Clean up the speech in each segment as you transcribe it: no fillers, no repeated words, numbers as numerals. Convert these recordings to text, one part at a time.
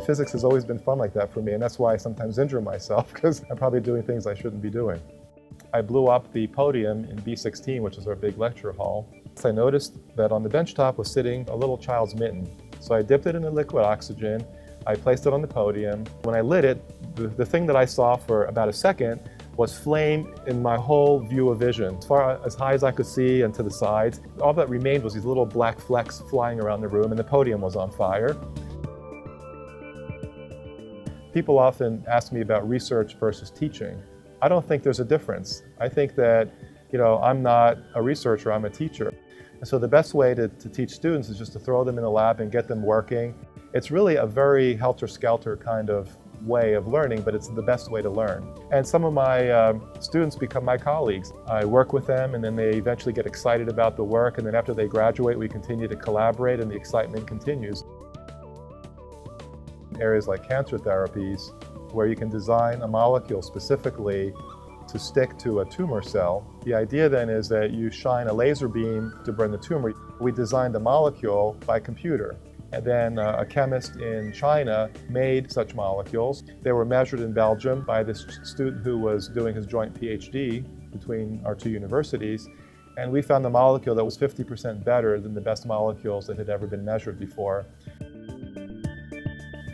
physics has always been fun like that for me, and that's why I sometimes injure myself, because I'm probably doing things I shouldn't be doing. I blew up the podium in B16, which is our big lecture hall. So I noticed that on the bench top was sitting a little child's mitten. So I dipped it in the liquid oxygen, I placed it on the podium. When I lit it, the thing that I saw for about a second was flame in my whole view of vision, as high as I could see and to the sides. All that remained was these little black flecks flying around the room, and the podium was on fire. People often ask me about research versus teaching. I don't think there's a difference. I think that, I'm not a researcher, I'm a teacher. And so the best way to teach students is just to throw them in the lab and get them working. It's really a very helter-skelter kind of way of learning, but it's the best way to learn. And some of my students become my colleagues. I work with them, and then they eventually get excited about the work, and then after they graduate, we continue to collaborate, and the excitement continues. Areas like cancer therapies, where you can design a molecule specifically to stick to a tumor cell. The idea then is that you shine a laser beam to burn the tumor. We designed the molecule by computer. And then a chemist in China made such molecules. They were measured in Belgium by this student who was doing his joint PhD between our two universities. And we found the molecule that was 50% better than the best molecules that had ever been measured before.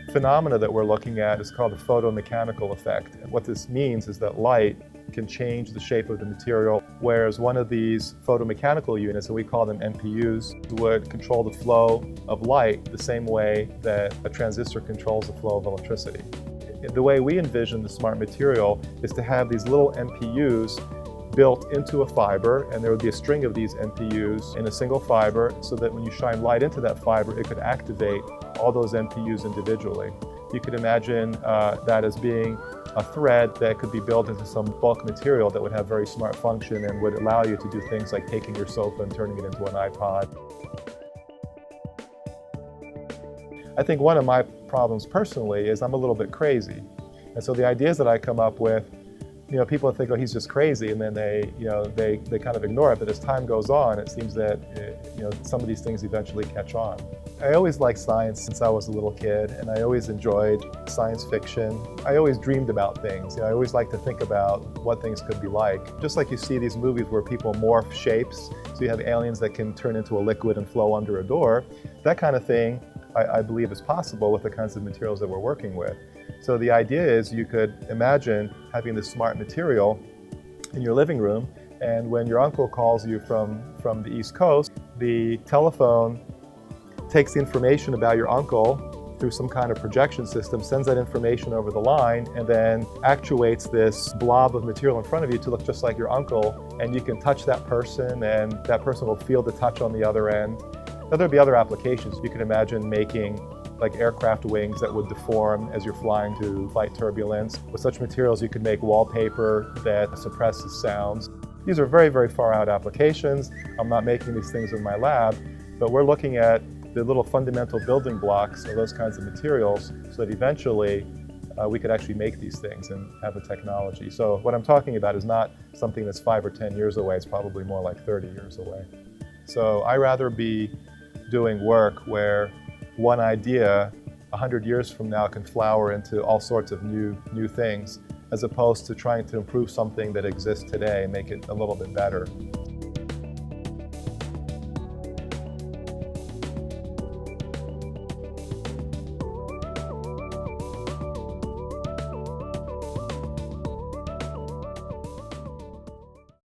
The phenomena that we're looking at is called the photomechanical effect. And what this means is that light can change the shape of the material, whereas one of these photomechanical units, and we call them MPUs, would control the flow of light the same way that a transistor controls the flow of electricity. The way we envision the smart material is to have these little MPUs built into a fiber, and there would be a string of these MPUs in a single fiber, so that when you shine light into that fiber, it could activate all those MPUs individually. You could imagine that as being a thread that could be built into some bulk material that would have very smart function and would allow you to do things like taking your sofa and turning it into an iPod. I think one of my problems personally is I'm a little bit crazy. And so the ideas that I come up with, people think, oh, he's just crazy, and then they kind of ignore it. But as time goes on, it seems that some of these things eventually catch on. I always liked science since I was a little kid, and I always enjoyed science fiction. I always dreamed about things. I always liked to think about what things could be like. Just like you see these movies where people morph shapes, so you have aliens that can turn into a liquid and flow under a door. That kind of thing, I believe, is possible with the kinds of materials that we're working with. So the idea is you could imagine having this smart material in your living room, and when your uncle calls you from the East Coast, the telephone takes the information about your uncle through some kind of projection system, sends that information over the line, and then actuates this blob of material in front of you to look just like your uncle, and you can touch that person, and that person will feel the touch on the other end. Now, there'll be other applications. You can imagine making like aircraft wings that would deform as you're flying to fight turbulence. With such materials, you could make wallpaper that suppresses sounds. These are very, very far out applications. I'm not making these things in my lab, but we're looking at the little fundamental building blocks of those kinds of materials so that eventually we could actually make these things and have the technology. So what I'm talking about is not something that's 5 or 10 years away, it's probably more like 30 years away. So I rather be doing work where one idea 100 years from now can flower into all sorts of new things, as opposed to trying to improve something that exists today and make it a little bit better.